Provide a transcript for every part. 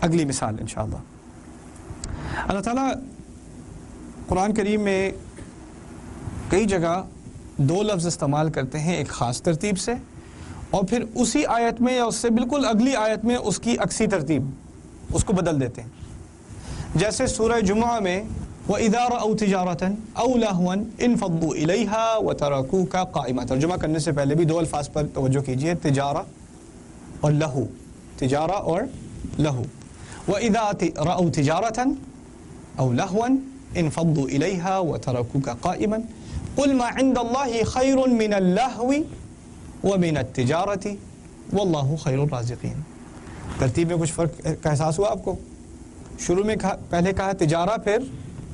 اگلی مثال انشاءاللہ۔ اللہ تعالیٰ قرآن کریم میں کئی جگہ دو لفظ استعمال کرتے ہیں ایک خاص ترتیب سے، اور پھر اسی آیت میں یا اس سے بالکل اگلی آیت میں اس کی عکسی ترتیب اس کو بدل دیتے ہیں۔ جیسے سورہ جمعہ میں وَإِذَا رَأَوْا تِجَارَةً أَوْ لَهْوًا انفضوا إِلَيْهَا وَتَرَكُوكَ قَائِمًا۔ ترجمہ کرنے سے پہلے بھی دو الفاظ پر توجہ کیجئے، تجارہ اور لہو، تجارہ اور لہو۔ وَإِذَا رَأَوْا تِجَارَةً أَوْ لَهْوًا انفضوا إِلَيْهَا وَتَرَكُوكَ قَائِمًا قُلْ مَا عِندَ اللَّهِ خَيْرٌ مِّنَ اللَّهْوِ وَمِنَ التِّجَارَةِ وَاللَّهُ خَيْرُ الرَّازِقِينَ۔ ترتیب میں کچھ فرق کا احساس ہوا آپ کو؟ شروع میں پہلے کہا تجارہ پھر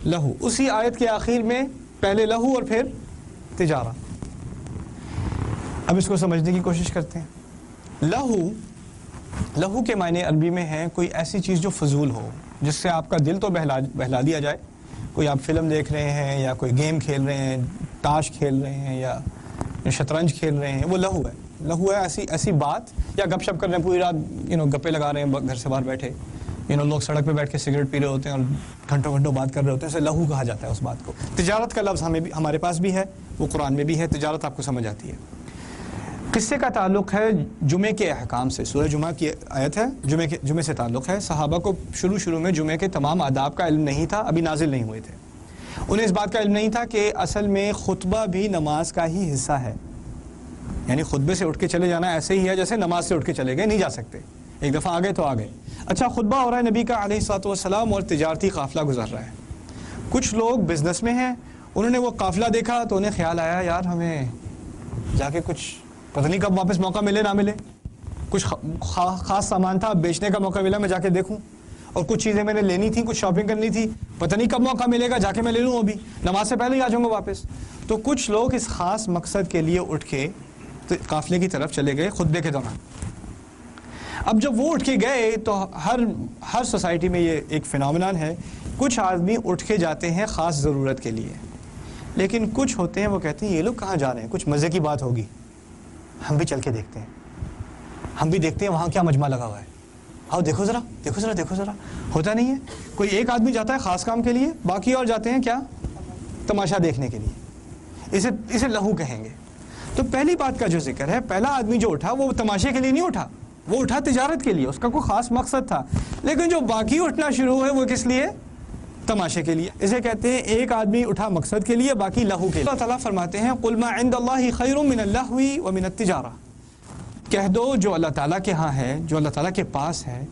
لہو، اسی آیت کے آخر میں پہلے لہو اور پھر تجارہ۔ اب اس کو سمجھنے کی کوشش کرتے ہیں۔ لہو کے معنی عربی میں ہے کوئی ایسی چیز جو فضول ہو، جس سے آپ کا دل تو بہلا دیا جائے۔ کوئی آپ فلم دیکھ رہے ہیں یا کوئی گیم کھیل رہے ہیں، تاش کھیل رہے ہیں یا شطرنج کھیل رہے ہیں، وہ لہو ہے۔ لہو ہے ایسی بات، یا گپ شپ کر رہے ہیں پوری رات، گپے لگا رہے ہیں گھر سے باہر بیٹھے، لوگ سڑک پہ بیٹھ کے سگریٹ پی رہے ہوتے ہیں اور گھنٹوں گھنٹوں بات کر رہے ہوتے ہیں، اسے لہو کہا جاتا ہے اس بات کو۔ تجارت کا لفظ ہمارے پاس بھی ہے، وہ قرآن میں بھی ہے، تجارت آپ کو سمجھ آتی ہے۔ قصے کا تعلق ہے جمعے کے احکام سے، سورہ جمعہ کی آیت ہے، جمعے سے تعلق ہے۔ صحابہ کو شروع میں جمعے کے تمام آداب کا علم نہیں تھا، ابھی نازل نہیں ہوئے تھے۔ انہیں اس بات کا علم نہیں تھا کہ اصل میں خطبہ بھی نماز کا ہی حصہ ہے، یعنی خطبے سے اٹھ کے چلے جانا ایسے ہی ہے جیسے نماز سے اٹھ کے چلے گئے، نہیں جا سکتے، ایک دفعہ آ گئے تو آ گئے۔ اچھا، خطبہ ہو رہا ہے نبی کا علیہ الصلوۃ والسلام، اور تجارتی قافلہ گزر رہا ہے۔ کچھ لوگ بزنس میں ہیں، انہوں نے وہ قافلہ دیکھا تو انہیں خیال آیا یار ہمیں جا کے کچھ پتہ نہیں کب واپس موقع ملے نہ ملے، کچھ خاص سامان تھا بیچنے کا موقع ملا، میں جا کے دیکھوں، اور کچھ چیزیں میں نے لینی تھیں، کچھ شاپنگ کرنی تھی، پتہ نہیں کب موقع ملے گا، جا کے میں لے لوں، ابھی نماز سے پہلے ہی آ جاؤں گا واپس۔ تو کچھ لوگ اس خاص مقصد کے لیے اٹھ کے قافلے کی طرف چلے گئے خطبے کے دوران۔ اب جب وہ اٹھ کے گئے تو ہر سوسائٹی میں یہ ایک فینومینن ہے، کچھ آدمی اٹھ کے جاتے ہیں خاص ضرورت کے لیے، لیکن کچھ ہوتے ہیں وہ کہتے ہیں یہ لوگ کہاں جا رہے ہیں، کچھ مزے کی بات ہوگی، ہم بھی چل کے دیکھتے ہیں، ہم بھی دیکھتے ہیں وہاں کیا مجمع لگا ہوا ہے، آؤ دیکھو ذرا دیکھو ذرا دیکھو ذرا۔ ہوتا نہیں ہے، کوئی ایک آدمی جاتا ہے خاص کام کے لیے، باقی اور جاتے ہیں کیا، تماشا دیکھنے کے لیے، اسے لہو کہیں گے۔ تو پہلی بات کا جو ذکر ہے، پہلا آدمی جو اٹھا وہ تماشے کے لیے نہیں اٹھا، وہ اٹھا تجارت کے لیے، اس کا کوئی خاص مقصد تھا، لیکن جو باقی اٹھنا شروع ہوئے وہ کس لیے، تماشے کے لیے۔ اسے کہتے ہیں ایک آدمی اٹھا مقصد کے لیے، باقی لہو کے لیے۔ اللہ تعالیٰ فرماتے ہیں قُلْ مَا عِنْدَ اللَّهِ خَيْرٌ مِّنَ اللَّهْوِ وَمِنَ التِّجَارَةِ، کہہ دو جو اللہ تعالیٰ کے ہاں ہے، جو اللہ تعالیٰ کے پاس ہے،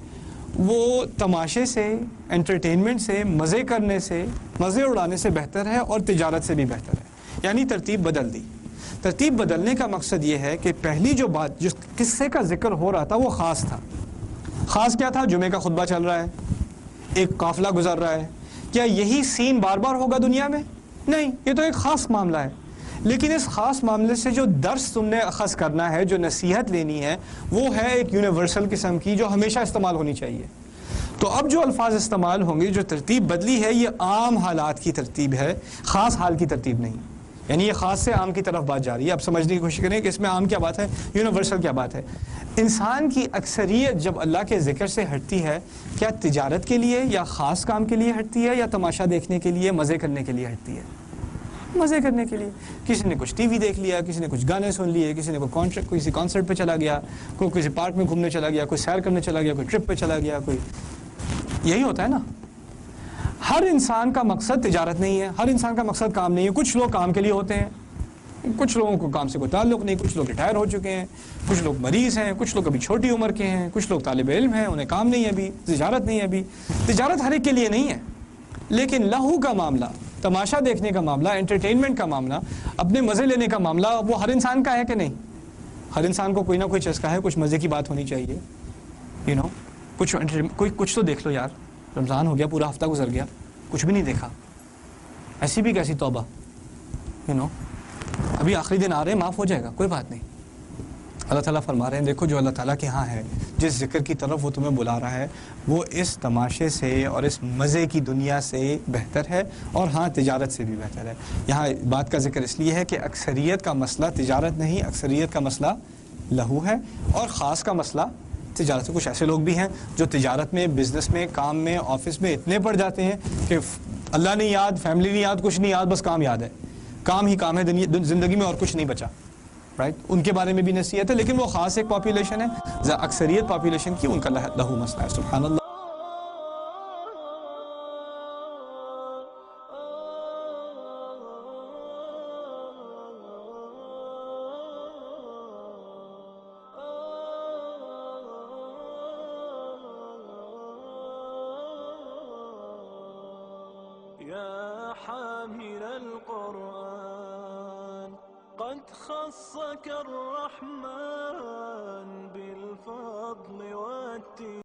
وہ تماشے سے، انٹرٹینمنٹ سے، مزے کرنے سے، مزے اڑانے سے بہتر ہے، اور تجارت سے بھی بہتر ہے۔ یعنی ترتیب بدل دی۔ ترتیب بدلنے کا مقصد یہ ہے کہ پہلی جو بات، جس قصے کا ذکر ہو رہا تھا وہ خاص تھا۔ خاص کیا تھا؟ جمعے کا خطبہ چل رہا ہے، ایک قافلہ گزر رہا ہے۔ کیا یہی سین بار بار ہوگا دنیا میں؟ نہیں، یہ تو ایک خاص معاملہ ہے، لیکن اس خاص معاملے سے جو درس تم نے اخذ کرنا ہے، جو نصیحت لینی ہے، وہ ہے ایک یونیورسل قسم کی جو ہمیشہ استعمال ہونی چاہیے۔ تو اب جو الفاظ استعمال ہوں گے، جو ترتیب بدلی ہے، یہ عام حالات کی ترتیب ہے، خاص حال کی ترتیب نہیں۔ یعنی یہ خاص سے عام کی طرف بات جا رہی ہے۔ اب سمجھنے کی کوشش کریں کہ اس میں عام کیا بات ہے، یونیورسل کیا بات ہے۔ انسان کی اکثریت جب اللہ کے ذکر سے ہٹتی ہے، کیا تجارت کے لیے یا خاص کام کے لیے ہٹتی ہے، یا تماشا دیکھنے کے لیے، مزے کرنے کے لیے ہٹتی ہے؟ مزے کرنے کے لیے۔ کسی نے کچھ ٹی وی دیکھ لیا، کسی نے کچھ گانے سن لیے، کسی نے کسی کانسرٹ پہ چلا گیا، کوئی کسی پارک میں گھومنے چلا گیا، کوئی سیر کرنے چلا گیا، کوئی ٹرپ پہ چلا گیا، کوئی، یہی ہوتا ہے نا۔ ہر انسان کا مقصد تجارت نہیں ہے، ہر انسان کا مقصد کام نہیں ہے۔ کچھ لوگ کام کے لیے ہوتے ہیں، کچھ لوگوں کو کام سے کوئی تعلق نہیں، کچھ لوگ ریٹائر ہو چکے ہیں، کچھ لوگ مریض ہیں، کچھ لوگ ابھی چھوٹی عمر کے ہیں، کچھ لوگ طالب علم ہیں، انہیں کام نہیں ہے ابھی، تجارت نہیں ہے ابھی۔ تجارت ہر ایک کے لیے نہیں ہے، لیکن لہو کا معاملہ، تماشا دیکھنے کا معاملہ، انٹرٹینمنٹ کا معاملہ، اپنے مزے لینے کا معاملہ، وہ ہر انسان کا ہے کہ نہیں؟ ہر انسان کو کوئی نہ کوئی چسکا ہے، کچھ مزے کی بات ہونی چاہیے، کچھ تو دیکھ لو یار۔ رمضان ہو گیا، پورا ہفتہ گزر گیا، کچھ بھی نہیں دیکھا، ایسی بھی کیسی توبہ، ابھی آخری دن آ رہے ہیں، معاف ہو جائے گا، کوئی بات نہیں۔ اللہ تعالیٰ فرما رہے ہیں دیکھو جو اللہ تعالیٰ کے ہاں ہے، جس ذکر کی طرف وہ تمہیں بلا رہا ہے، وہ اس تماشے سے اور اس مزے کی دنیا سے بہتر ہے، اور ہاں تجارت سے بھی بہتر ہے۔ یہاں بات کا ذکر اس لیے ہے کہ اکثریت کا مسئلہ تجارت نہیں، اکثریت کا مسئلہ لہو ہے، اور خاص کا مسئلہ تجارت سے. کچھ ایسے لوگ بھی ہیں جو تجارت میں، بزنس میں، کام میں، آفس میں اتنے پڑ جاتے ہیں کہ اللہ نہیں یاد، فیملی نہیں یاد، کچھ نہیں یاد، بس کام یاد ہے. کام ہی کام ہے، زندگی میں اور کچھ نہیں بچا. رائٹ، ان کے بارے میں بھی نصیحت ہے، لیکن وہ خاص ایک پاپولیشن ہے. اکثریت پاپولیشن کی ان کا لہو مسئلہ ہے. سبحان اللہ. يا حامل القرآن قد خصك الرحمن بالفضل والتقى